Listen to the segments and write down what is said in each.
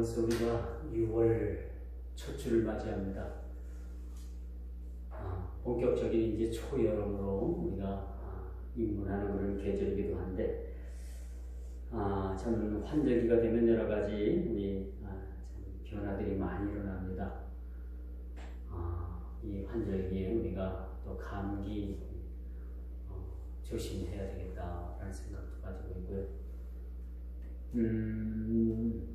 벌써 우리가 6월 첫 주를 맞이합니다. 본격적인 이제 초여름으로 우리가 입문하는 그런 계절이기도 한데, 저는 환절기가 되면 여러 가지 우리 참 변화들이 많이 일어납니다. 이 환절기에 우리가 또 감기 조심해야 되겠다라는 생각도 가지고 있고요.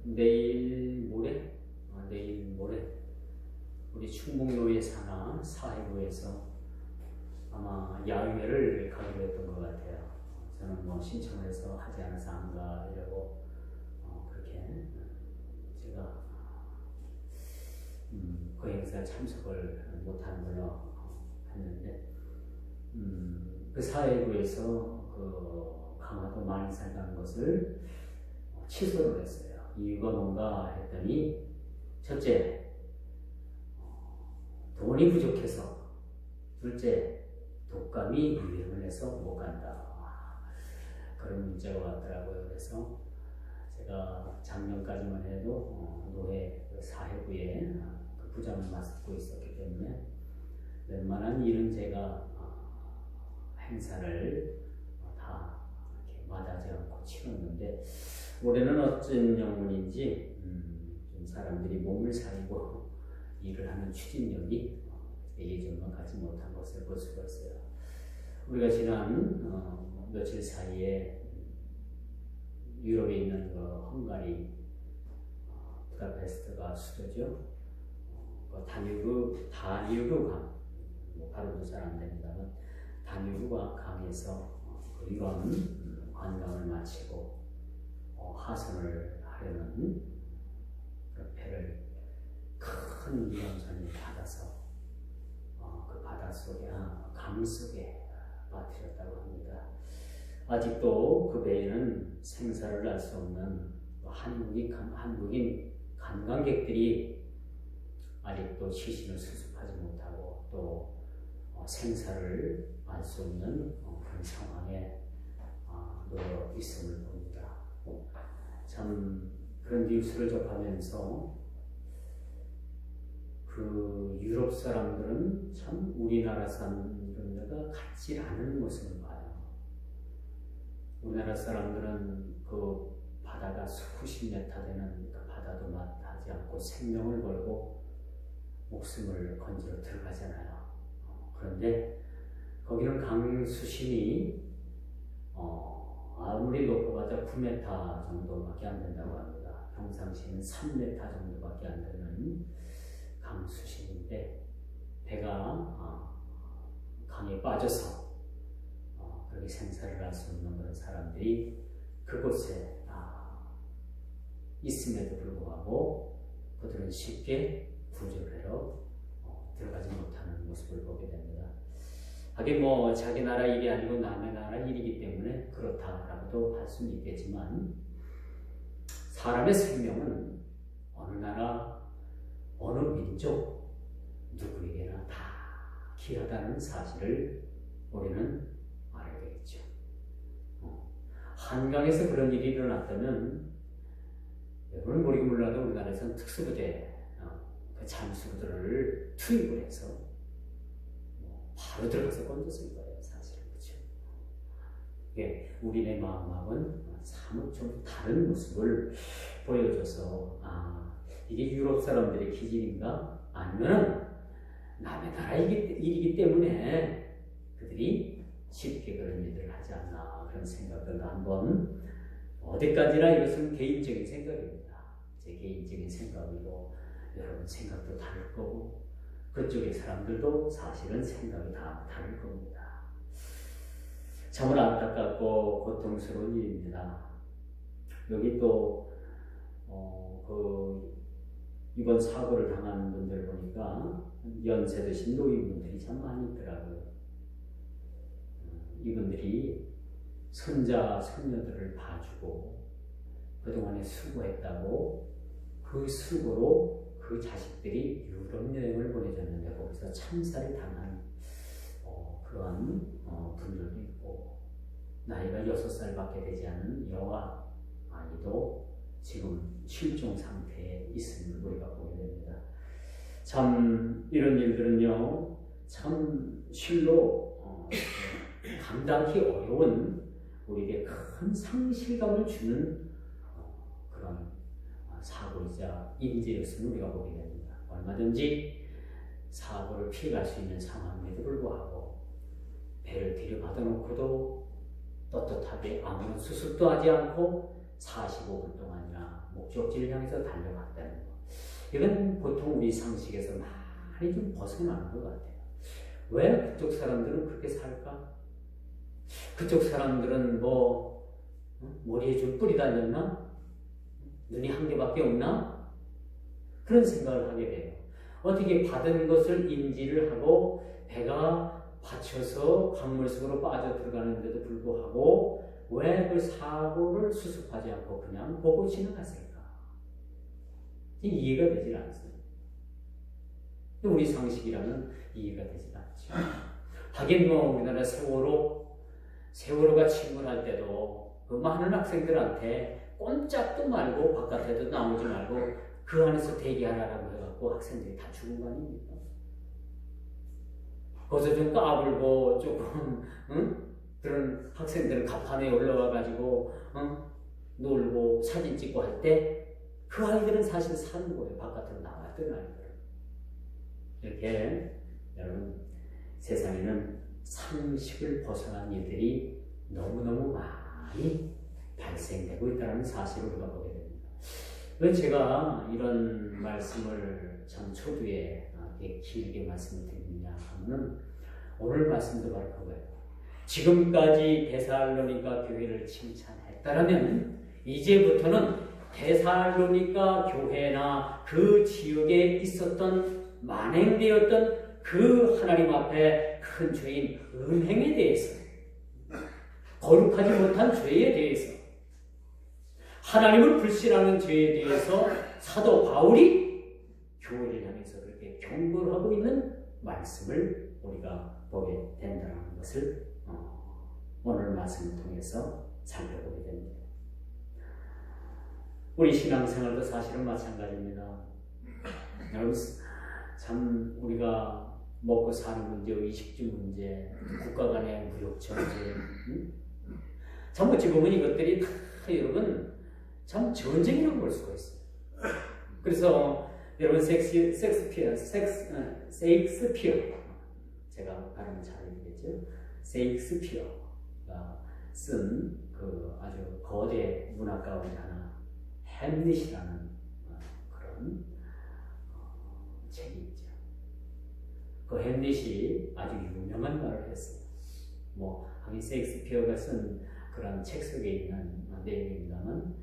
내일 모레 우리 충북노예 산하 사회부에서 아마 야유회를 가기로 했던 것 같아요. 저는 뭐 신청을 해서 하지 않아서 안 가려고 그렇게 제가 그 행사에 참석을 못하는 걸로 했는데, 그 사회부에서 그 강화도 만이산 가는 것을 취소를 했어요. 이유가 뭔가 했더니, 첫째, 돈이 부족해서, 둘째, 독감이 유행을 해서 못 간다. 그런 문자가 왔더라고요. 그래서 제가 작년까지만 해도 노회 사회부에 그 부장을 맡고 있었기 때문에 웬만한 일은 제가 행사를 다 이렇게 마다하지 않고 치렀는데, 올해는 어쩐 영문인지 좀 사람들이 몸을 사리고 일을 하는 추진력이 예전과 같지 못한 것을 볼 수가 있어요. 우리가 지난 며칠 사이에 유럽에 있는 그 헝가리 부다페스트가 수도죠. 다뉴브 강, 발음도 잘 안 됩니다만 다뉴브 강에서 그 유럽 관광을 마치고 하선을 하려는 그 배를 큰 유람선이 받아서 그 바다 속에, 강 속에 빠뜨렸다고 합니다. 아직도 그 배에는 생사를 알 수 없는 한국인 관광객들이 아직도 시신을 수습하지 못하고 또 생사를 알 수 없는 그런 상황에 놓여 있음을 봅니다. 참 그런 뉴스를 접하면서 그 유럽 사람들은 참 우리나라 사람들과 같지 않은 모습을 봐요. 우리나라 사람들은 그 바다가 수십 메타 되는 그 바다도 마다하지 않고 생명을 걸고 목숨을 건지러 들어가잖아요. 그런데 거기는 강 수심이 아무리 높아봤자 9m 정도밖에 안 된다고 합니다. 평상시에는 3m 정도밖에 안 되는 강 수심인데, 배가 강에 빠져서 그렇게 생사를 알 수 없는 그런 사람들이 그곳에 있음에도 불구하고 그들은 쉽게 구조를 하러 들어가지 못하는 모습을 보게 됩니다. 하긴 뭐 자기 나라 일이 아니고 남의 나라 일이기 때문에 그렇다라고도 할 수는 있겠지만, 사람의 생명은 어느 나라 어느 민족 누구에게나 다 귀하다는 사실을 우리는 알아야 되겠죠. 한강에서 그런 일이 일어났다면, 여러분 모르긴 몰라도 우리나라에서는 특수부대 그 잠수들을 투입을 해서 바로 들어가서 건졌을 거예요, 사실은. 그렇죠? 예, 우리네 마음하고는 사뭇 좀 다른 모습을 보여줘서, 이게 유럽 사람들의 기질인가? 아니면 남의 나라 일이기 때문에 그들이 쉽게 그런 일들을 하지 않나, 그런 생각을 한번, 어디까지나 이것은 개인적인 생각입니다. 제 개인적인 생각이고 여러분 생각도 다를 거고 그쪽의 사람들도 사실은 생각이 다 다를 겁니다. 참으로 안타깝고 고통스러운 일입니다. 여기 또 이번 사고를 당한 분들 보니까 연세 드신 노인분들이 참 많이 있더라고요. 이분들이 손자, 손녀들을 봐주고 그동안에 수고했다고 그 수고로 그 자식들이 유럽 여행을 보내줬는데 거기서 참사를 당한 그러한 분들도 있고, 나이가 6살밖에 되지 않은 여아 아이도 지금 실종 상태에 있음을 우리가 보게 됩니다. 참 이런 일들은요, 참 실로 감당하기 어려운 우리에게 큰 상실감을 주는 그런 사고이자 인재였음을 우리가 보게 됩니다. 얼마든지 사고를 피해갈 수 있는 상황임에도 불구하고 배를 들여받아 놓고도 떳떳하게 아무런 수습도 하지 않고 45분 동안이나 목적지를 향해서 달려갔다는 것. 이건 보통 우리 상식에서 많이 좀 벗어나는 것 같아요. 왜 그쪽 사람들은 그렇게 살까? 그쪽 사람들은 머리에 좀 뿔이 달렸나? 눈이 한 개밖에 없나? 그런 생각을 하게 돼요. 어떻게 받은 것을 인지를 하고 배가 받쳐서 강물 속으로 빠져 들어가는데도 불구하고 왜 그 사고를 수습하지 않고 그냥 보고 지나갔을까? 이해가 되질 않습니다. 우리 상식이라면 이해가 되질 않죠. 하긴 우리나라 세월호가 침몰할 때도 그 많은 학생들한테 꼼짝도 말고 바깥에도 나오지 말고 그 안에서 대기하라고 해갖고 학생들이 다 죽은 거 아닙니까? 거기서 좀 까불고 조금 그런 학생들은 갑판에 올라와가지고 놀고 사진 찍고 할 때 그 아이들은 사실 사는 거예요. 바깥으로 나왔던 아이들. 이렇게 여러분 세상에는 상식을 벗어난 일들이 너무너무 많이 발생되고 있다는 사실을 우리가 보게 됩니다. 왜 제가 이런 말씀을 참 초두에 길게 말씀을 드리느냐 하면 오늘 말씀도 바로 그거예요. 지금까지 데살로니가 교회를 칭찬했다라면 이제부터는 데살로니가 교회나 그 지역에 있었던 만행되었던 그 하나님 앞에 큰 죄인 음행에 대해서, 거룩하지 못한 죄에 대해서, 하나님을 불신하는 죄에 대해서 사도 바울이 교회를 향해서 그렇게 경고를 하고 있는 말씀을 우리가 보게 된다는 것을 오늘 말씀을 통해서 살펴보게 됩니다. 우리 신앙생활도 사실은 마찬가지입니다. 여러분 참 우리가 먹고 사는 문제, 의식주 문제, 국가 간의 무역 전쟁, 참 어찌 보면 이것들이 다 여러분 참 전쟁이라고 볼 수가 있어요. 그래서 여러분 셰익스피어 제가 발음을 잘 읽겠죠. 셰익스피어가 쓴 그 아주 거대 문학 가운데 하나 햄릿이라는 그런 책이 있죠. 그 햄릿이 아주 유명한 말을 했어요. 하긴 셰익스피어가 쓴 그런 책 속에 있는 내용입니다만,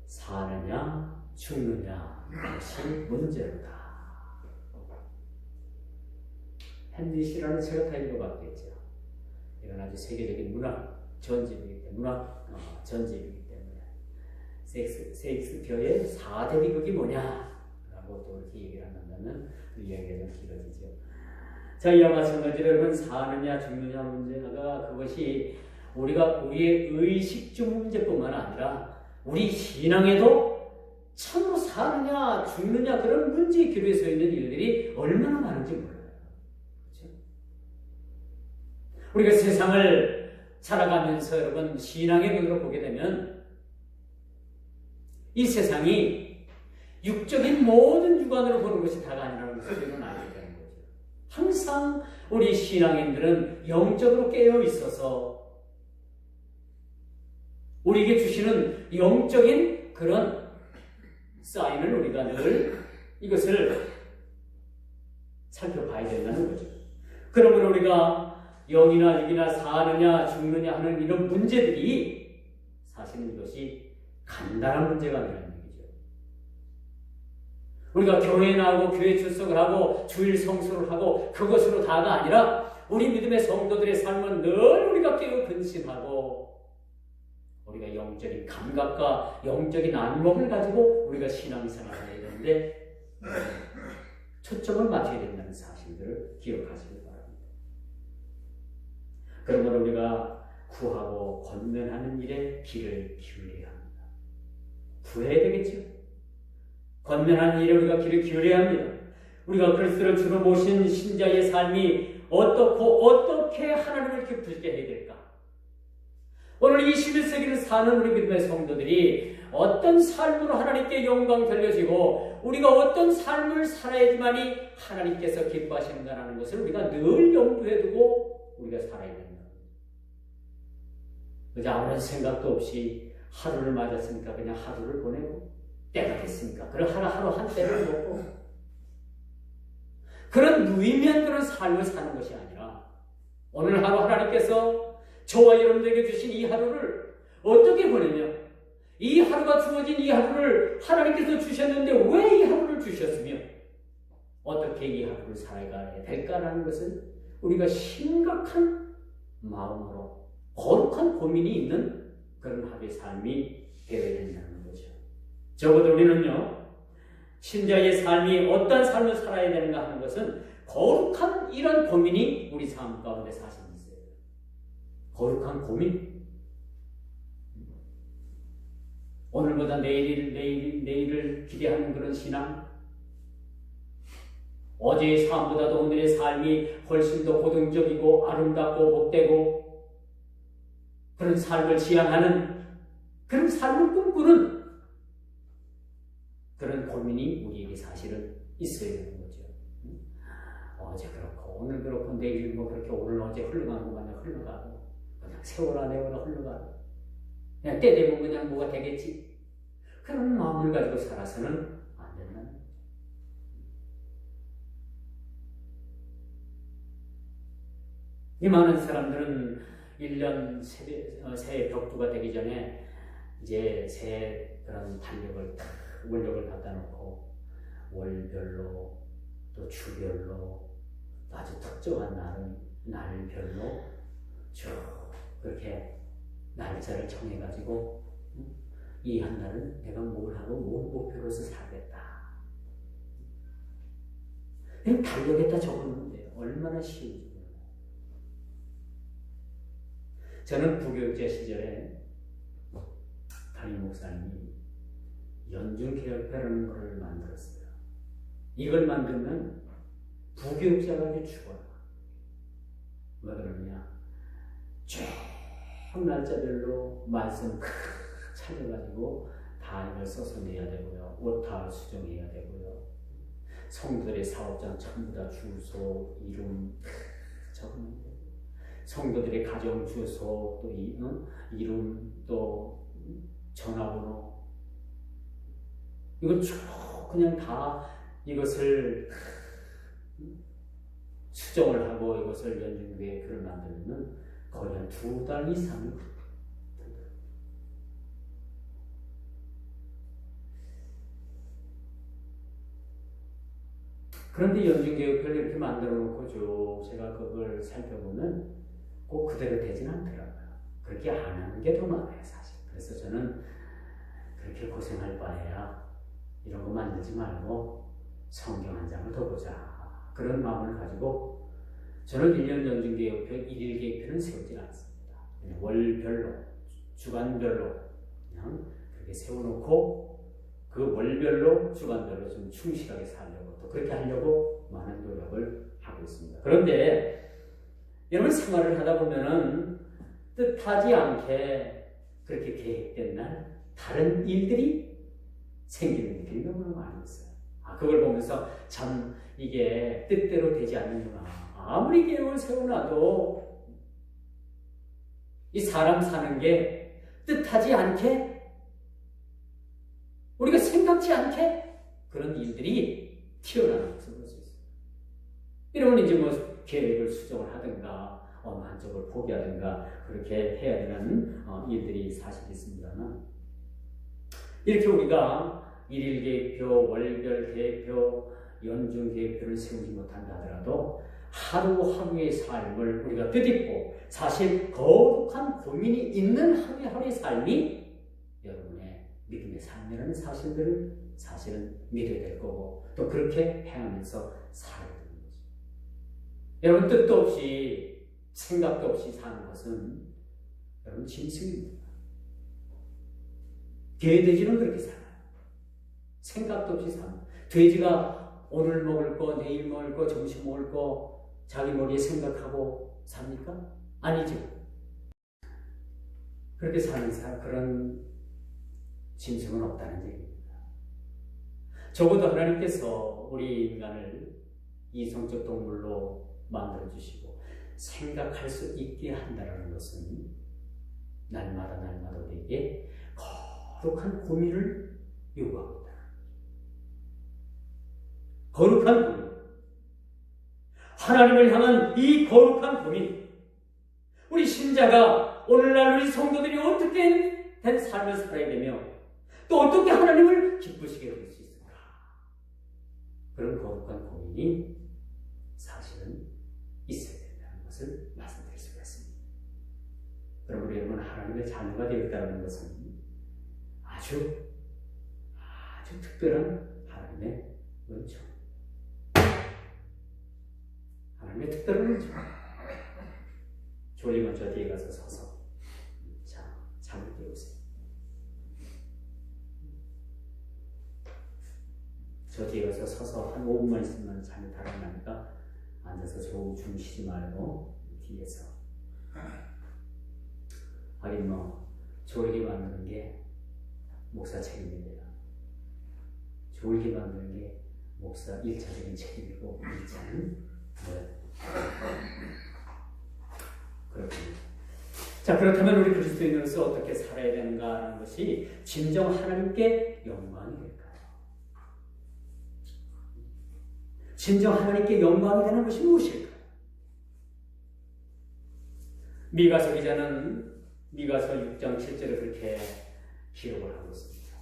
사느냐 죽느냐 그것이 문제로다. 햄릿이라는 책을 다 읽어봤겠죠. 이건 아주 세계적인 문학 전집이기 때문에 셰익스피어의 4대 비극이 뭐냐라고 또 이렇게 얘기를 한다면 이야기가 좀 길어지죠. 자, 이와 마찬가지로 여러분 사느냐 죽느냐 문제가 그것이 우리의 의식주 문제뿐만 아니라 우리 신앙에도 참으로 사느냐 죽느냐 그런 문제의 기로에 서 있는 일들이 얼마나 많은지 몰라요. 그렇죠? 우리가 세상을 살아가면서 여러분 신앙의 눈으로 보게 되면 이 세상이 육적인 모든 주관으로 보는 것이 다가 아니라는 것을 우리는 알게 되는 거죠. 항상 우리 신앙인들은 영적으로 깨어 있어서 우리에게 주시는 영적인 그런 사인을 우리가 늘 이것을 살펴봐야 된다는 거죠. 그러면 우리가 영이나 육이나 사느냐 죽느냐 하는 이런 문제들이 사실은 이것이 간단한 문제가 아니라는 얘기죠. 우리가 교회에 나오고 교회 출석을 하고 주일 성수를 하고 그것으로 다가 아니라 우리 믿음의 성도들의 삶은 늘 우리가 깨어 근신하고 우리가 영적인 감각과 영적인 안목을 가지고 우리가 신앙생활을 해야 되는데 초점을 맞춰야 된다는 사실들을 기억하시기 바랍니다. 그러므로 우리가 구하고 권면하는 일에 귀를 기울여야 합니다. 구해야 되겠죠. 건면한 일에 우리가 귀를 기울여야 합니다. 우리가 그리스도를 주로 모신 신자의 삶이 어떻게 하나님을 이렇게 부르게 해야 될까? 오늘 21세기를 사는 우리 믿음의 성도들이 어떤 삶으로 하나님께 영광 돌려지고 우리가 어떤 삶을 살아야지만이 하나님께서 기뻐하시는가라는 것을 우리가 늘 염두에 두고 우리가 살아야 된다. 그저 아무런 생각도 없이 하루를 맞았으니까 그냥 하루를 보내고 때가 됐으니까 그런 하루 한 때를 먹고 그런 무의미한 그런 삶을 사는 것이 아니라 오늘 하루 하나님께서 저와 여러분들에게 주신 이 하루를 어떻게 보내며 이 하루가 주어진 이 하루를 하나님께서 주셨는데 왜 이 하루를 주셨으며 어떻게 이 하루를 살아가야 될까라는 것을 우리가 심각한 마음으로 거룩한 고민이 있는 그런 하루의 삶이 되어야 된다는 거죠. 적어도 우리는요, 신자의 삶이 어떤 삶을 살아야 되는가 하는 것은 거룩한 이런 고민이 우리 삶 가운데 사실 있어요. 거룩한 고민. 오늘보다 내일을 기대하는 그런 신앙. 어제의 삶보다도 오늘의 삶이 훨씬 더 고등적이고 아름답고 복되고 그런 삶을 지향하는 그런 삶을 꿈꾸는 그런 고민이 우리에게 사실은 있어야 되는 거죠. 어제 그렇고 오늘 그렇고 내일 뭐 그렇게 오늘 어제 흘러가는 거 마냥 흘러가고 그냥 세월아 흘러가고 그냥 때 되면 그냥 뭐가 되겠지. 그런 마음을 가지고 살아서는 안 된다는 거죠. 이 많은 사람들은 1년 새해 벽두가 되기 전에 이제 새해 그런 달력을 딱 원력을 갖다 놓고 월별로 또 주별로 또 아주 특정한 날별로 쭉 그렇게 날짜를 정해가지고 이 한 날은 내가 뭘 하고 뭘 목표로서 살겠다. 그냥 달력에다 적어놓으면 돼요. 얼마나 쉬운지. 저는 부교육자 시절에 담임 목사님이 연중계획표라는 것을 만들었어요. 이걸 만들면 부교육자가 이제 죽어요. 왜 그러냐? 쭉 날짜별로 말씀 찾아가지고 다 이걸 써서 내야 되고요. 오타 수정해야 되고요. 성도들의 사업장 전부 다 주소, 이름 적으면 돼요. 성도들의 가정 주소, 또 이름, 또 전화번호 이걸 쭉 그냥 다 이것을 수정을 하고 이것을 연중계획표를 만들면 거의 한 2달 이상이 듭니다. 그런데 연중계획표를 이렇게 만들어 놓고 쭉 제가 그걸 살펴보면 꼭 그대로 되진 않더라고요. 그렇게 안 하는 게 더 많아요, 사실. 그래서 저는 그렇게 고생할 바에야 이런 거 만들지 말고 성경 한 장을 더 보자. 그런 마음을 가지고 저는 1년 연중계획표, 1일 계획표는 세우지 않습니다. 그냥 월별로, 주간별로 그냥 그렇게 세워놓고 그 월별로, 주간별로 좀 충실하게 살려고 또 그렇게 하려고 많은 노력을 하고 있습니다. 그런데 여러분 생활을 하다 보면은 뜻하지 않게 그렇게 계획된 날 다른 일들이 생기는 일이 너무 많이 있어요. 그걸 보면서 참 이게 뜻대로 되지 않는구나. 아무리 계획을 세워놔도 이 사람 사는 게 뜻하지 않게 우리가 생각지 않게 그런 일들이 튀어나오는 것을 볼 수 있어요. 이러면 이제 뭐 계획을 수정을 하든가 한쪽을 포기하든가 그렇게 해야 되는 일들이 사실 있습니다만 이렇게 우리가 일일 계획표, 월별 계획표, 연중 계획표를 세우지 못한다 하더라도 하루하루의 삶을 우리가 뜻있고 사실 거룩한 고민이 있는 하루하루의 삶이 여러분의 믿음의 삶이라는 사실들을 사실은 믿어야 될 거고 또 그렇게 행하면서 살아야 되는 거죠. 여러분 뜻도 없이 생각도 없이 사는 것은 여러분 짐승입니다. 개돼지는 그렇게 살아요. 생각도 없이 살아요. 돼지가 오늘 먹을 거, 내일 먹을 거, 점심 먹을 거 자기 머리에 생각하고 삽니까? 아니죠. 그렇게 사는 그런 짐승은 없다는 얘기입니다. 적어도 하나님께서 우리 인간을 이성적 동물로 만들어주시고 생각할 수 있게 한다는 것은 날마다 우리에게 거룩한 고민을 요구합니다. 거룩한 고민. 하나님을 향한 이 거룩한 고민. 우리 신자가 오늘날 우리 성도들이 어떻게 된 삶을 살아야 되며 또 어떻게 하나님을 기쁘시게 할 수 있을까? 그런 거룩한 고민이 사실은 있어야 된다는 것을 말씀드릴 수가 있습니다. 그럼 우리 여러분 하나님의 자녀가 되었다는 것은 아주 특별한 하나님의 은총. 하나님의 특별한 은총. 졸리면 저 뒤에 가서 서서 잠을 깨우세요. 저 뒤에 가서 서서 한 5분만 있으면 잠이 달아나니까 앉아서 좀 쉬지 말고 뒤에서. 하긴 졸게 만드는 게 목사 책임입니다. 졸게 만드는 게 목사 1차적인 책임이고 2차는 그렇군요. 자, 그렇다면 우리 그리스도인으로서 어떻게 살아야 되는가라는 것이 진정 하나님께 영광이 될까요? 진정 하나님께 영광이 되는 것이 무엇일까요? 미가서 기자는 미가서 6장 7절에 그렇게 기록을 하고 있습니다.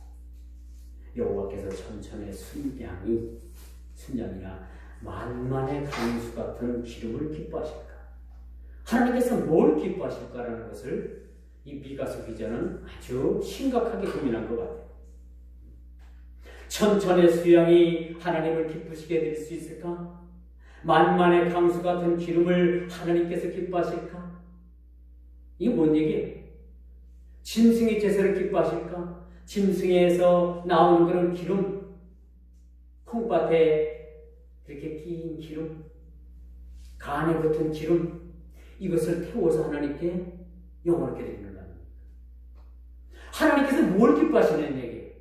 여호와께서 천천의 순양이나 만만의 강수 같은 기름을 기뻐하실까? 하나님께서 뭘 기뻐하실까라는 것을 이 미가서 기자는 아주 심각하게 고민한 것 같아요. 천천의 수양이 하나님을 기쁘시게 해드릴 수 있을까? 만만의 강수 같은 기름을 하나님께서 기뻐하실까? 이게 뭔 얘기예요? 짐승의 제사를 기뻐하실까? 짐승에서 나오는 그런 기름, 콩밭에 그렇게 낀 기름, 간에 붙은 기름, 이것을 태워서 하나님께 영원하게 드리는 겁니다. 하나님께서 뭘 기뻐하시는 얘기예요?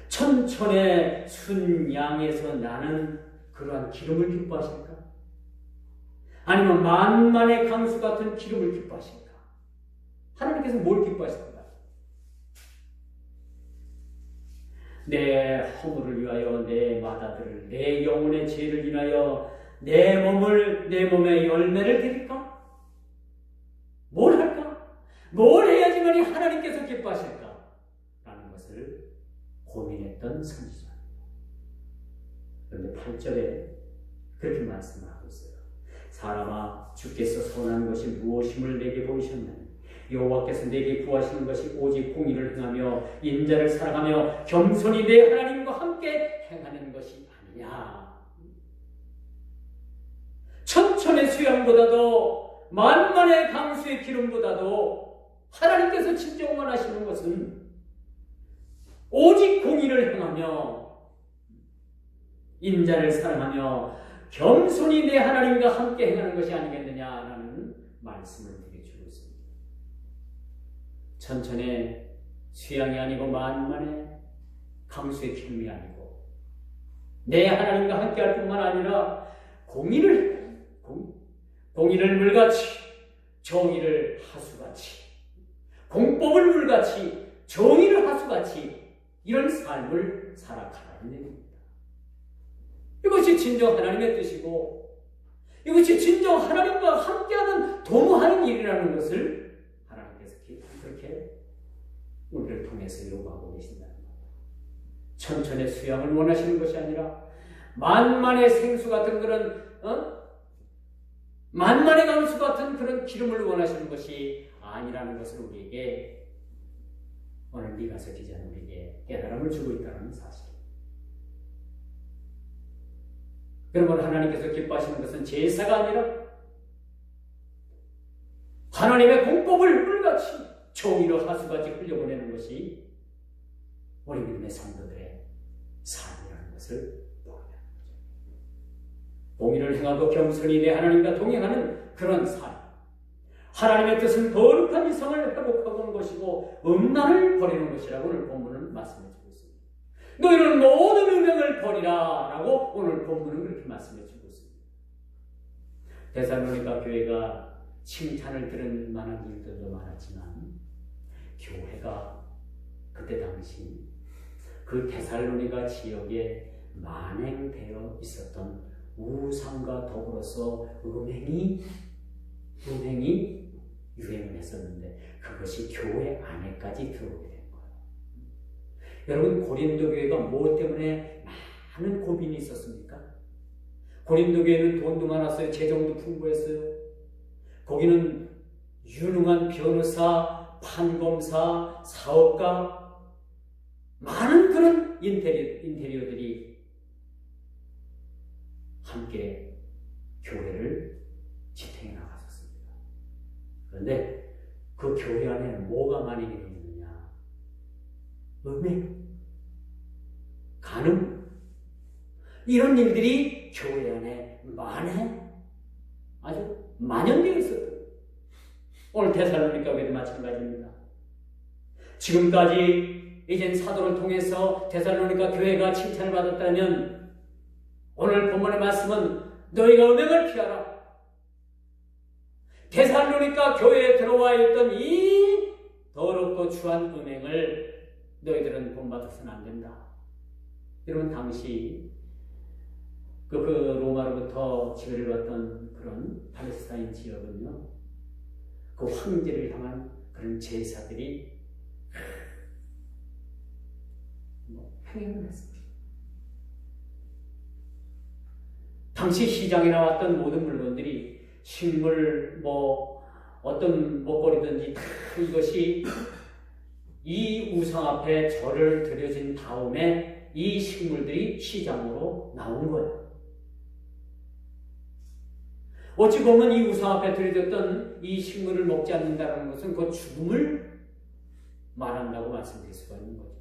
천천의 순양에서 나는 그러한 기름을 기뻐하실까? 아니면 만만의 강수 같은 기름을 기뻐하실까? 하나님께서 뭘 기뻐하실까? 내 허물을 위하여 내 마다들을 내 영혼의 죄를 인하여 내 몸의 열매를 드릴까? 뭘 할까? 뭘 해야지만이 하나님께서 기뻐하실까? 라는 것을 고민했던 선지자입니다. 그런데 8절에 그렇게 말씀을 하고 있어요. 사람아, 주께서 선한 것이 무엇임을 내게 보이셨나니 여호와께서 내게 구하시는 것이 오직 공의를 행하며 인자를 사랑하며 겸손히 내 하나님과 함께 행하는 것이 아니냐. 천천의 수양보다도 만만의 강수의 기름보다도 하나님께서 진정 원하시는 것은 오직 공의를 행하며 인자를 사랑하며 겸손히 내 하나님과 함께 행하는 것이 아니겠느냐라는 말씀을 드려주고 있습니다. 천천의 수양이 아니고 만만의 강수의 기름이 아니고 내 하나님과 함께 할 뿐만 아니라 공의를 물같이 정의를 하수같이 공법을 물같이 정의를 하수같이 이런 삶을 살아가라는 얘기입니다. 이것이 진정 하나님의 뜻이고 이것이 진정 하나님과 함께하는 동무하는 일이라는 것을 하나님께서 그렇게 우리를 통해서 요구하고 계신다는 겁니다. 천천의 수양을 원하시는 것이 아니라 만만의 생수 같은 그런 만만의 강수 같은 그런 기름을 원하시는 것이 아니라는 것을 우리에게 오늘 미가서 기자는 우리에게 깨달음을 주고 있다는 사실. 그러면 하나님께서 기뻐하시는 것은 제사가 아니라 하나님의 공법을 물같이 종이로 하수같이 흘려보내는 것이 우리 믿음의 성도들의 삶이라는 것을 보게 되는 거죠. 공의를 행하고 겸손히 내 하나님과 동행하는 그런 삶. 하나님의 뜻은 거룩한 이상을 회복하는 것이고 음란을 버리는 것이라고 오늘 본문은 말씀해주고 있습니다. 너희는 모든 음행을 버리라 라고 오늘 본문은 그렇게 말씀해주고 있습니다. 데살로니가 교회가 칭찬을 들은 만한 일들도 많았지만 교회가 그때 당시 그 데살로니가 지역에 만행되어 있었던 우상과 더불어서 음행이 유행을 했었는데 그것이 교회 안에까지 들어오게 된 거예요. 여러분, 고린도 교회가 무엇 때문에 많은 고민이 있었습니까? 고린도 교회는 돈도 많았어요. 재정도 풍부했어요. 거기는 유능한 변호사, 판검사, 사업가, 많은 그런 인테리어들이 함께 교회를 지탱해 나갔었습니다. 그런데 그 교회 안에는 뭐가 많이 있느냐? 음행, 간음, 이런 일들이 교회 안에 아주 만연되어 있었던 거예요. 오늘 데살로니가 교회도 마찬가지입니다. 지금까지 이젠 사도를 통해서 데살로니가 교회가 칭찬을 받았다면 오늘 본문의 말씀은 너희가 음행을 피하라. 데살로니가 교회에 들어와 있던 이 더럽고 추한 음행을 너희들은 본받아서는 안 된다. 여러분, 당시 그 로마로부터 지배를 받던 그런 팔레스타인 지역은요, 그 황제를 향한 그런 제사들이 행행을 했습니다. 당시 시장에 나왔던 모든 물건들이 식물, 어떤 먹거리든지 다 이것이 이 우상 앞에 절을 드려진 다음에 이 식물들이 시장으로 나온 거예요. 어찌 보면 이 우상 앞에 드려졌던 이 식물을 먹지 않는다는 것은 그 죽음을 말한다고 말씀드릴 수가 있는 거죠.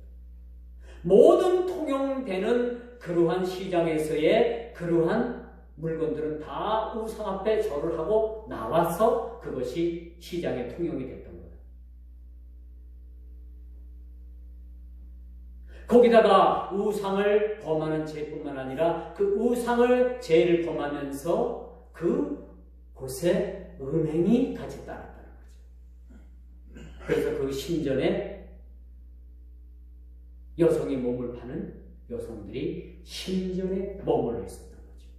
모든 통용되는 그러한 시장에서의 그러한 물건들은 다 우상 앞에 절을 하고 나와서 그것이 시장에 통용이 됐던 거예요. 거기다가 우상을 범하는 죄뿐만 아니라 그 우상을 죄를 범하면서 그 곳에 음행이 같이 따랐다는 거죠. 그래서 그 신전에 여성이 몸을 파는 여성들이 신전에 머물러 있었던 거죠.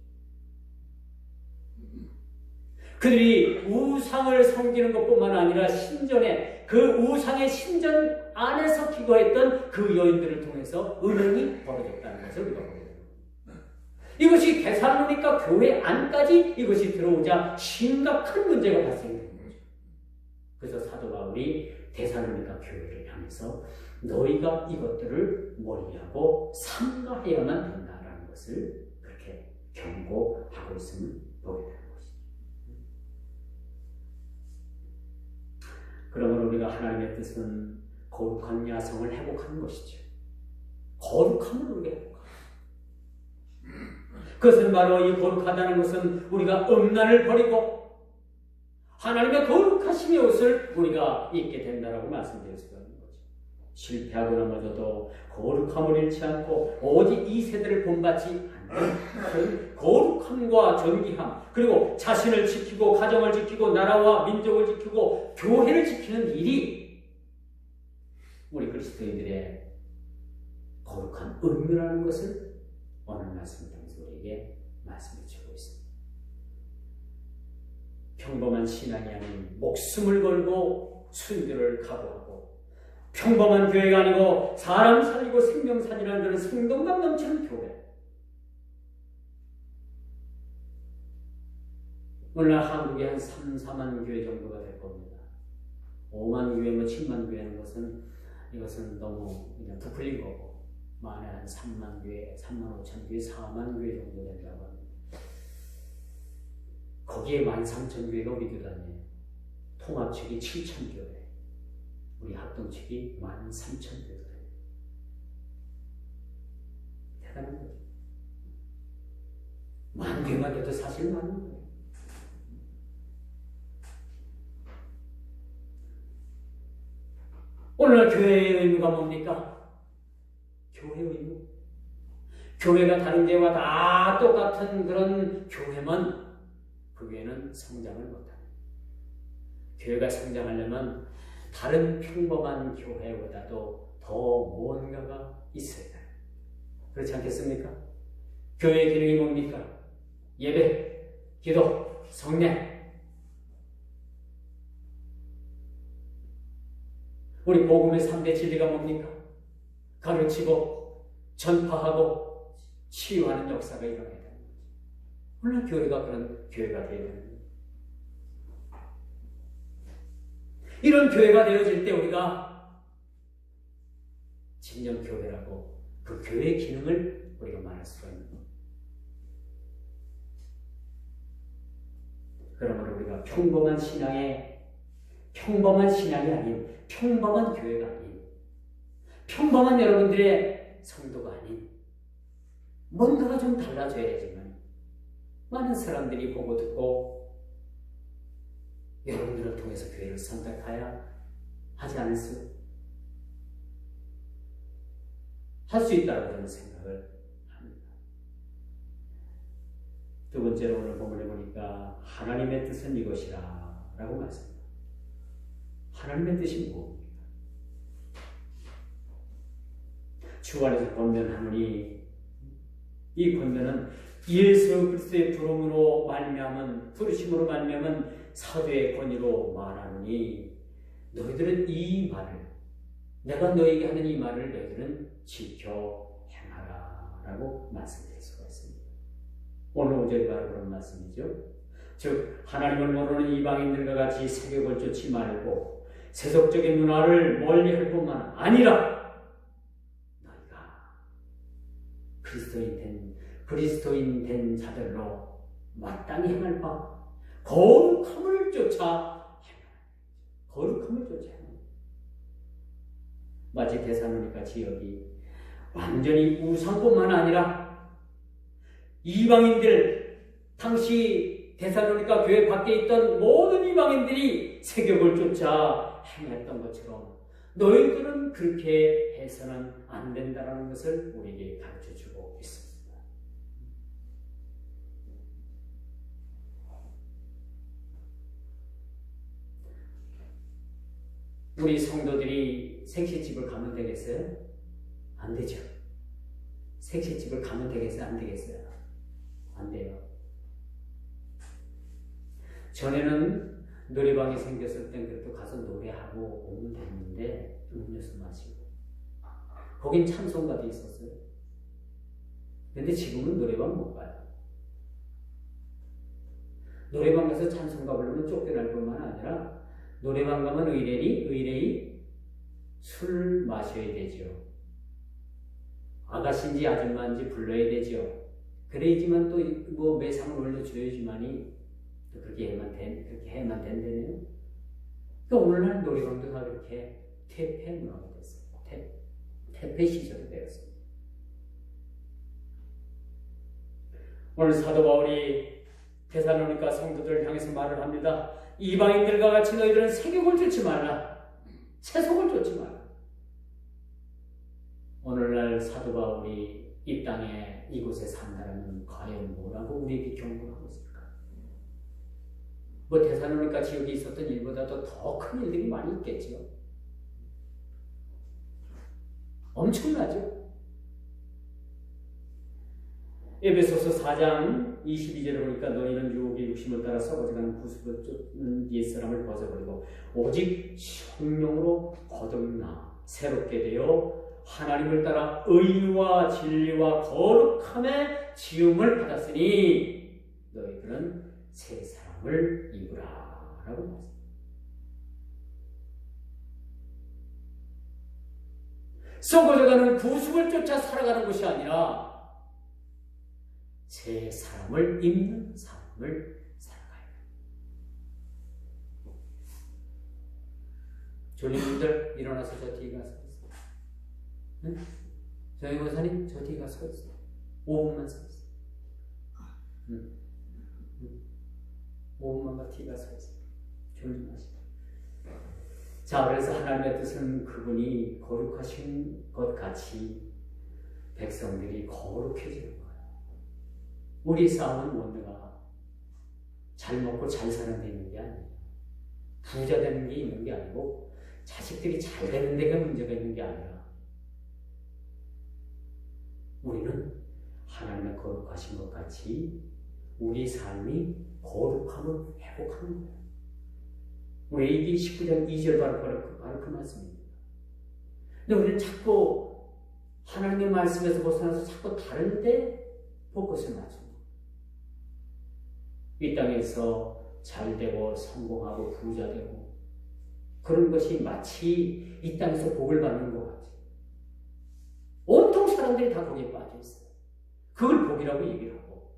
그들이 우상을 섬기는 것뿐만 아니라 신전에 그 우상의 신전 안에서 기거했던 그 여인들을 통해서 음행이 벌어졌다는 것을 우리가 보게 됩니다. 이것이 데살로니가 교회 안까지 이것이 들어오자 심각한 문제가 발생된 거죠. 그래서 사도 바울이 데살로니가 교회를 향해서 너희가 이것들을 멀리하고 삼가해야만 된다라는 것을 그렇게 경고하고 있음을 보게 되는 것이죠. 그러므로 우리가 하나님의 뜻은 거룩한 야성을 회복하는 것이죠. 거룩함을 우리가 회복하는 그것은 바로 이 거룩하다는 것은 우리가 음란을 버리고 하나님의 거룩하심의 옷을 우리가 입게 된다라고 말씀드릴 수가 있는 거죠. 실패하고 넘어져도 거룩함을 잃지 않고 오직 이 세대를 본받지 않는 거룩함과 정기함, 그리고 자신을 지키고 가정을 지키고 나라와 민족을 지키고 교회를 지키는 일이 우리 그리스도인들의 거룩한 의무라는 것을 오늘 말씀을 통해서 우리에게 말씀해 주고 있습니다. 평범한 신앙이 아닌 목숨을 걸고 순교를 각오하고 평범한 교회가 아니고 사람 살리고 생명 살리는 그런 생동감 넘치는 교회. 오늘날 한국에 한 3, 4만 교회 정도가 될 겁니다. 5만 교회, 7만 교회는 이것은 너무 그냥 부풀린 거고, 만에 한 3만 교회, 3만 5천 교회, 4만 교회 정도 된다고 합니다. 거기에 13,000교회가 우리 교단이에요. 통합책이 7,000교회. 우리 합동축이 13,000교회가 됩니다. 대단한 거죠. 10,000개가 돼도 사실 많은 거예요. 오늘날 교회의 의무가 뭡니까? 교회의 의무. 교회가 다른 교회와 다 똑같은 그런 교회만 그 교회는 성장을 못합니다. 교회가 성장하려면 다른 평범한 교회보다도 더 뭔가가 있어야 돼요. 그렇지 않겠습니까? 교회의 기능이 뭡니까? 예배, 기도, 성례. 우리 복음의 3대 진리가 뭡니까? 가르치고 전파하고 치유하는 역사가 일어나야 되는 거죠. 오늘 교회가 그런 교회가 되어야 되는 거예요. 이런 교회가 되어질 때 우리가 진정 교회라고 그 교회의 기능을 우리가 말할 수가 있는 거예요. 그러므로 우리가 평범한 신앙이 아닌 평범한 교회가 아닌 평범한 여러분들의 성도가 아닌 뭔가가 좀 달라져야지만 많은 사람들이 보고 듣고 여러분들을 통해서 교회를 선택해야 하지 않을 수 있다고 저는 생각을 합니다. 두 번째로 오늘 본문에 보니까 하나님의 뜻은 이것이라 라고 말씀합니다. 하나님의 뜻이 뭡니까? 주 안에서 권면하노니 이 권면은 예수 그리스도의 부름으로 말미암은 부르심으로 말미암은 사도의 권위로 말하노니 너희들은 이 말을 내가 너에게 하는 이 말을 너희들은 지켜 행하라 라고 말씀드릴 수가 있습니다. 오늘 5절이 바로 그런 말씀이죠. 즉 하나님을 모르는 이방인들과 같이 세격을 쫓지 말고 세속적인 문화를 멀리할 뿐만 아니라 너희가 그리스도인 된 자들로 마땅히 행할 바 거룩함을 쫓아 행하라. 마치 데살로니가 지역이 완전히 우상뿐만 아니라 이방인들 당시 데살로니가 교회 밖에 있던 모든 이방인들이 세격을 쫓아 행했던 것처럼 너희들은 그렇게 해서는 안 된다는 것을 우리에게 가르쳐주고 있습니다. 우리 성도들이 색시집을 가면 되겠어요? 안 되죠. 색시집을 가면 되겠어요? 안 되겠어요? 안 돼요. 전에는 노래방이 생겼을 땐 그래도 가서 노래하고 오면 됐는데 음료수 마시고 거긴 찬송가도 있었어요. 근데 지금은 노래방 못 가요. 노래방 가서 찬송가 부르면 쫓겨날 뿐만 아니라 노래방 가면 의뢰이 술 마셔야 되죠. 아가씨인지 아줌마인지 불러야 되죠. 그래야지만 또 뭐 매상을 올려줘야지만이 또 그렇게 해만 된다네요. 그러니까 오늘날 노래방도 다 그렇게 퇴폐 문화가 됐어요. 퇴폐 시절이 되었습니다. 오늘 사도 바울이 데살로니가 성도들을 향해서 말을 합니다. 이방인들과 같이 너희들은 세격을 쫓지 말라. 세속을 쫓지 말라. 오늘날 사도 바울이 이 땅에 이곳에 산다면 과연 뭐라고 우리에게 경고를 하고 있을까? 뭐 데살로니가 지역에 있었던 일보다도 더 큰 일들이 많이 있겠죠. 엄청나죠. 에베소서 4장 22절에 보니까 너희는 유혹의 욕심을 따라 썩어져가는 구습을 쫓는 옛사람을 벗어버리고 오직 성령으로 거듭나 새롭게 되어 하나님을 따라 의와 진리와 거룩함의 지음을 받았으니 너희들은 새 사람을 입으라 라고 말했습니다. 썩어져가는 구습을 쫓아 살아가는 것이 아니라 새 사람을 입는 사람을 살아가야 합니다. 졸린 분들 일어나서 저 뒤에 가서 있어요. 응? 정희 권사님 저 뒤에 가서 있어요. 5분만 서 있어요. 5분만 뒤에 가서 있어요. 졸지 마시고. 자, 그래서 하나님의 뜻은 그분이 거룩하신 것 같이 백성들이 거룩해지는 거예요. 우리 싸움은 뭔가 잘 먹고 잘 사는 데 있는 게 아니에요. 부자 되는 게 있는 게 아니고 자식들이 잘 되는 데가 문제가 있는 게 아니라 우리는 하나님의 거룩하신 것 같이 우리 삶이 거룩함을 회복하는 거예요. 레위기 19장 2절 바로 그 말씀입니다. 근데 우리는 자꾸 하나님의 말씀에서 벗어나서 자꾸 다른데 포커스를 맞춥니다. 이 땅에서 잘되고 성공하고 부자되고 그런 것이 마치 이 땅에서 복을 받는 것 같아요. 온통 사람들이 다 거기에 빠져 있어요. 그걸 복이라고 얘기를 하고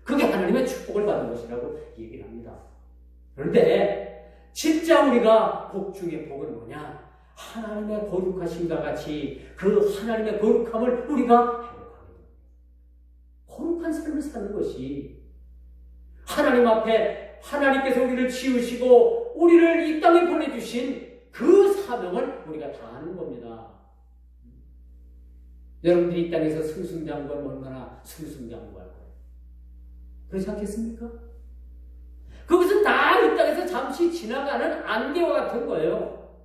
그게 하나님의 축복을 받는 것이라고 얘기를 합니다. 그런데 진짜 우리가 복 중에 복은 뭐냐? 하나님의 거룩하심과 같이 그 하나님의 거룩함을 우리가 회복하게 됩니다. 거룩한 삶을 사는 것이 하나님 앞에 하나님께서 우리를 지으시고 우리를 이 땅에 보내주신 그 사명을 우리가 다하는 겁니다. 여러분들이 이 땅에서 승승장구하면 얼마나 승승장구할 거예요? 그렇지 않겠습니까? 그것은 다 이 땅에서 잠시 지나가는 안개와 같은 거예요.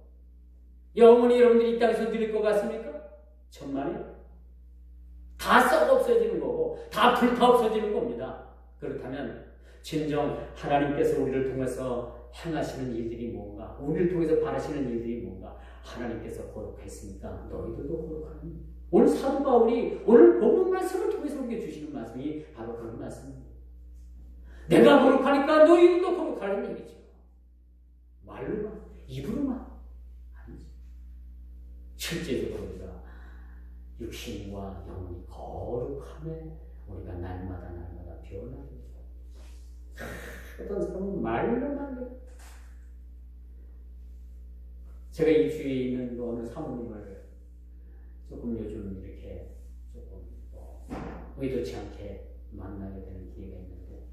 영원히 여러분들이 이 땅에서 누릴 것 같습니까? 천만에요. 다 썩어 없어지는 거고 다 불타 없어지는 겁니다. 그렇다면 진정 하나님께서 우리를 통해서 행하시는 일들이 뭔가, 우리를 통해서 바라시는 일들이 뭔가, 하나님께서 거룩했으니까 너희들도 거룩하는. 오늘 사도 바울이 오늘 본문 말씀을 통해서 우리에게 주시는 말씀이 바로 그런 말씀입니다. 내가 거룩하니까 너희들도 거룩하라는 얘기죠. 말로만, 입으로만 아니죠. 실제적으로 우리가 육신과 영혼이 거룩함에 우리가 날마다 변하게 돼요. 어떤 사람은 말로만 해요. 제가 이 주위에 있는 어느 사모님을 조금 요즘 이렇게 조금 의도치 않게 만나게 되는 기회가 있는데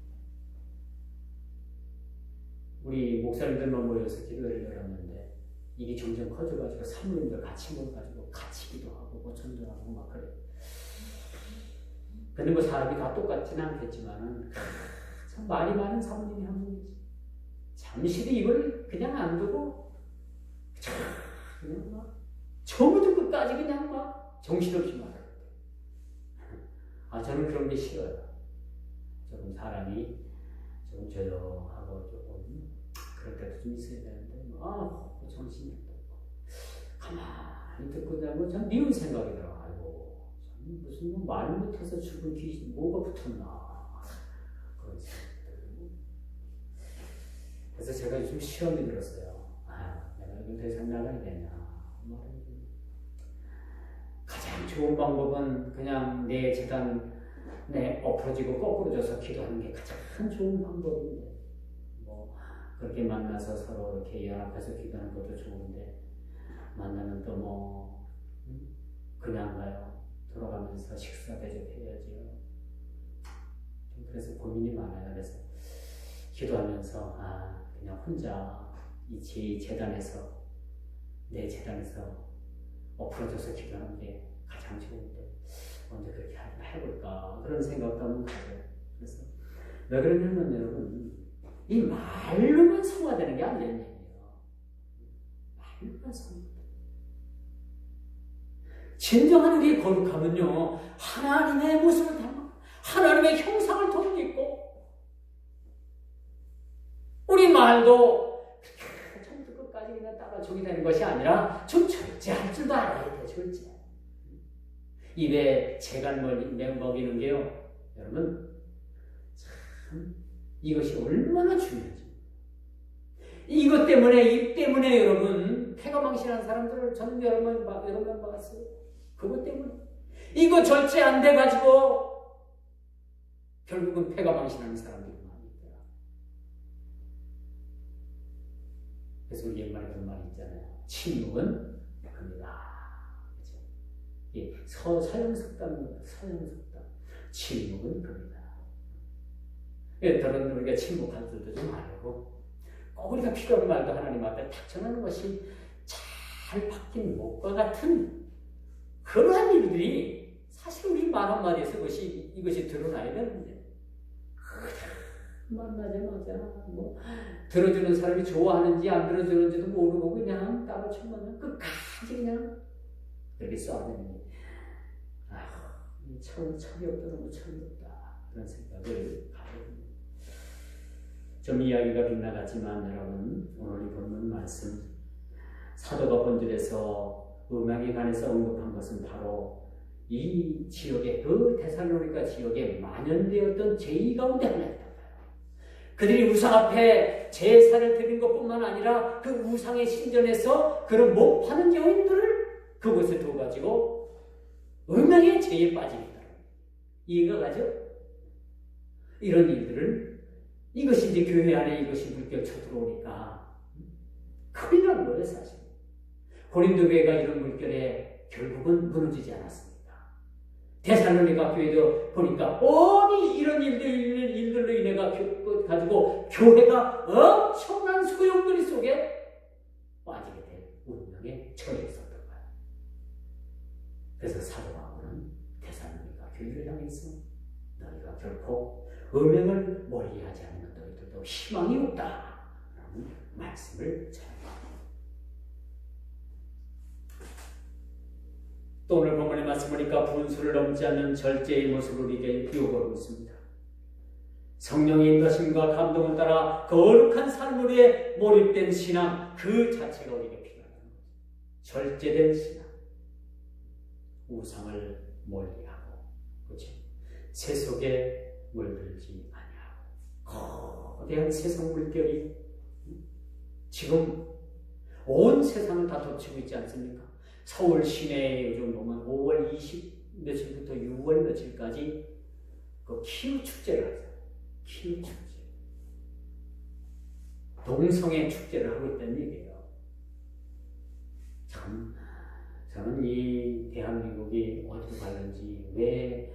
우리 목사님들만 모여서 기도회를 열었는데 일이 점점 커져가지고 사모님들 같이 모여가지고 같이 기도하고 뭐 전도하고 막 그래요. 근데 뭐 사람이 다 똑같지는 않겠지만은 참 말이 많은 사모님이 한 분이지. 잠시도 이걸 그냥 안 두고 그냥 막 처음부터 끝까지 그냥 막 정신없이 말해요. 저는 그런 게 싫어요. 조금 사람이 조금 조용하고 조금 그럴 때도 좀 있어야 되는데 정신이 없고 가만히 듣고 나면 참 미운 생각이 들어. 아이고 무슨 말 못해서 죽은 귀신 뭐가 붙었나 그런 생각들. 그래서 제가 요즘 시험이 들었어요. 내가 이거 대상 나가야 되냐. 가장 좋은 방법은 그냥 내 재단에 엎어지고 거꾸로져서 기도하는 게 가장 좋은 방법인데 그렇게 만나서 서로 이렇게 연합해서 기도하는 것도 좋은데 만나면 또 그냥 가요. 돌아가면서 식사 대접해야지요. 그래서 고민이 많아요. 그래서 기도하면서 그냥 혼자 이 재단에서 내 재단에서 엎어져서 기도하는 게 가장 좋은데 언제 그렇게 해볼까 그런 생각도 한번 가요. 그래서 왜 그러냐면 여러분 이 말로만 성화되는 게 아니라는 얘기예요. 말로만 성화되는. 진정한 우리의 거룩함은요 하나님의 모습을 닮아 하나님의 형상을 돋고 우리 말도 처음부터 끝까지 그냥 따라 저기 되는 것이 아니라 좀 절제할 줄도 알아야 돼. 절제. 입에 재갈 먹이는 게요 여러분 참 이것이 얼마나 중요하지. 이것 때문에 입 때문에 여러분 폐가 망신한 사람들을 저는 여러 번 봤어요. 그것 때문에 이거 절제 안 돼가지고 결국은 폐가 망신하는 사람들이 많이 있더라. 그래서 우리 옛말에 그런 말이 있잖아요. 침묵은 금이다. 그죠? 예, 서양석답입니다. 서양석답. 침묵은 금이다. 예, 다른 우리가 침묵할 줄도 좀 알고, 꼭 우리가 필요한 말도 하나님 앞에 탁 전하는 것이 잘 박힌 목과 같은 그러한 일들이 사실 우리 말 한마디에서 이것이 드러나야 되는데, 만나자마자 뭐 들어주는 사람이 좋아하는지 안 들어주는지도 모르고 그냥 따라쳐만 끝까지 그냥 그렇게 쏴대는 참 철이 없다, 너무 철이 없다 그런 생각을 가거든요. 좀 이야기가 빗나갔지만 여러분, 오늘 이 본문 말씀 사도가 본절에서 음악에 관해서 언급한 것은 바로 이 지역에, 그 데살로니가 지역에 만연되었던 죄의 가운데 하나였다. 그들이 우상 앞에 제사를 드린 것뿐만 아니라 그 우상의 신전에서 그런 못 파는 여인들을 그곳에 둬가지고 음행의 죄에 빠지겠다. 이해가 가죠? 이런 일들을, 이것이 이제 교회 안에 이것이 물결 쳐들어오니까 큰일 난 거예요, 사실. 고린도 교회가 이런 물결에 결국은 무너지지 않았습니다. 데살로니가 교회도 보니까 이런 일들로 인해 가지고 교회가 엄청난 소용돌이 속에 빠지게 된 운명에 처해 있었던 거예요. 그래서 사도 바울은 데살로니가 교회를 향해서 너희가 결코 음행을 멀리하지 않는 너희들도 희망이 없다라는 말씀을 전합니다. 또 오늘 본문의 말씀 보니까 분수를 넘지 않는 절제의 모습을 우리에게 요구하고 있습니다. 성령의 인도심과 감동을 따라 거룩한 삶을 위해 몰입된 신앙, 그 자체가 우리에게 필요하다. 절제된 신앙, 우상을 멀리하고, 그렇죠? 세속에 물들지 아니하고, 거대한 세상 물결이 지금 온 세상을 다 덮치고 있지 않습니까? 서울 시내에 요즘 보면 5월 20 며칠부터 6월 며칠까지 그 키우 축제를 하죠. 키우 축제. 동성애 축제를 하고 있다는 얘기예요. 참, 저는 이 대한민국이 어디로 가는지, 왜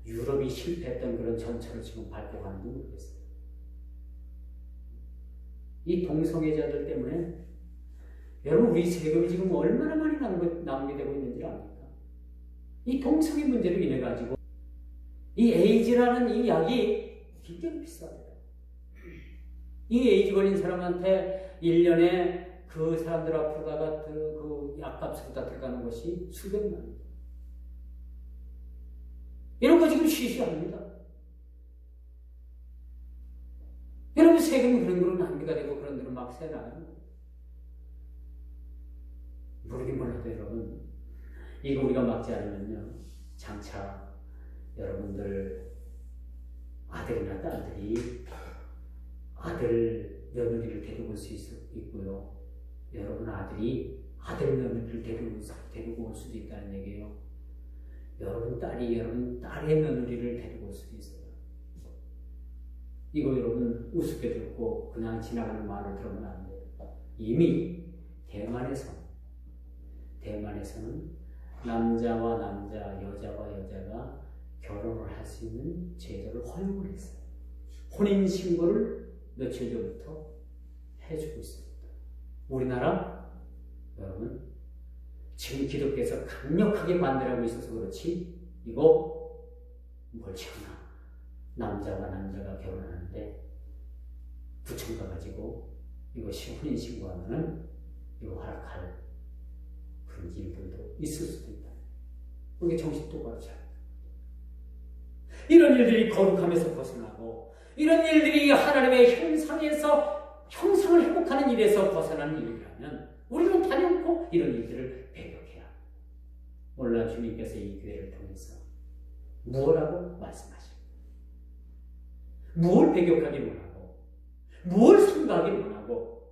유럽이 실패했던 그런 전철을 지금 밟고 가는지 모르겠어요. 이 동성애자들 때문에 여러분, 우리 세금이 지금 얼마나 많이 낭비되고 있는지 압니까? 이 동성애 문제로 인해 가지고 이 에이즈라는 이 약이 굉장히 비싸대요. 이 에이즈 걸린 사람한테 1년에 그 사람들 앞으로다가 그 약값으로 다 들어가는 것이 수백만 원. 이런 거 지금 시시합니다. 여러분, 세금이 그런 거로 낭비가 되고 그런 데로 막 새나요. 모르긴 몰라도 여러분, 이거 우리가 막지 않으면요, 장차 여러분들 아들이나 딸들이 아들 며느리를 데리고 올 수 있고요, 여러분 아들이 아들 며느리를 데리고 올 수도 있다는 얘기예요. 여러분 딸이 여러분 딸의 며느리를 데리고 올 수도 있어요. 이거 여러분 우습게 듣고 그냥 지나가는 말을 들으면 안 돼요. 이미 대만에서는 남자와 남자, 여자와 여자가 결혼을 할 수 있는 제도를 허용을 했어요. 혼인신고를 며칠 전부터 해주고 있습니다. 우리나라, 여러분, 지금 기독교에서 강력하게 반대를 하고 있어서 그렇지, 이거 멀쩡하나 남자와 남자가 결혼하는데 구청 가가지고 이것이 혼인신고하면은 이거 허락할 그런 일들도 있을 수도 있다. 그게 정신 똑바로 차려. 이런 일들이 거룩함에서 벗어나고, 이런 일들이 하나님의 형상을 회복하는 일에서 벗어나는 일이라면 우리는 단연코 이런 일들을 배격해야 합니다. 오늘날 주님께서 이 교회를 통해서 무엇라고 말씀하십니까? 무엇을 배격하기 원하고, 무엇을 삼가하기 원하고,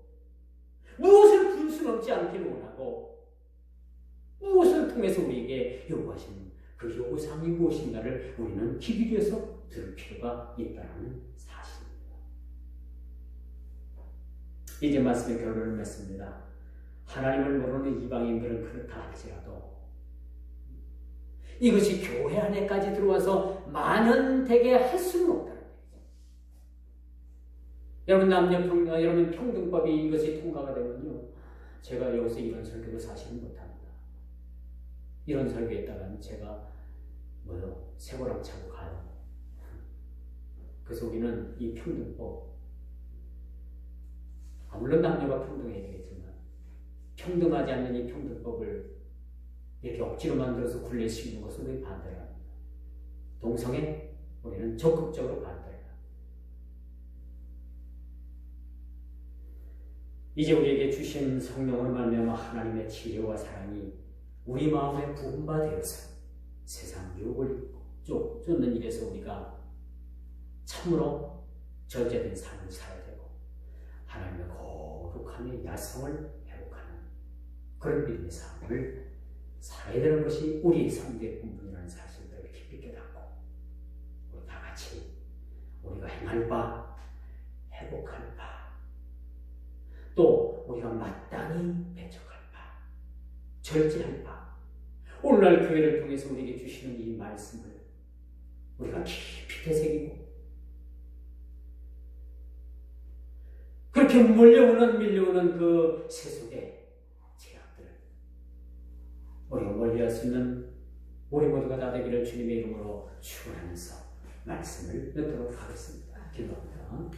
무엇을 분수 넘지 않기를 원하고, 무엇을 통해서 우리에게 요구하시는 그 요구사항이 무엇인가를 우리는 귀 기울여서 들을 필요가 있다는 사실입니다. 이제 말씀의 결론을 맺습니다. 하나님을 모르는 이방인들은 그렇다 할지라도 이것이 교회 안에까지 들어와서 만연되게 할 수는 없다는 거죠. 여러분 평등법이 이것이 통과가 되면요, 제가 여기서 이런 설교를 사실은 못합니다. 이런 설교했다가는 제가 세고랑 차고 가요. 그래서 우리는 이 평등법, 물론 남녀가 평등해야 되겠지만 평등하지 않는 이 평등법을 이렇게 억지로 만들어서 굴려씌우는 것을 우리 반대를 합니다. 동성애 우리는 적극적으로 반대를 합니다. 이제 우리에게 주신 성령으로 말미암아 하나님의 치료와 사랑이 우리 마음에 부음바 되어서 세상 유혹을 쫓는 일에서 우리가 참으로 절제된 삶을 살아야 되고 하나님의 거룩함의 야성을 회복하는 그런 믿음의 삶을 살아야 되는 것이 우리 삶의 본분이라는 사실들을 깊이 깨닫고 우리 다 같이 우리가 행할 바, 회복할 바, 또 우리가 마땅히 배척할 바, 절제할 바, 오늘날 교회를 통해서 우리에게 주시는 이 말씀을 우리가 깊이 되새기고 그렇게 밀려오는 그 세속의 제약들을 우리가 멀리할 수 있는 우리 모두가 다 되기를 주님의 이름으로 축원하면서 말씀을 듣도록 하겠습니다. 기도합니다.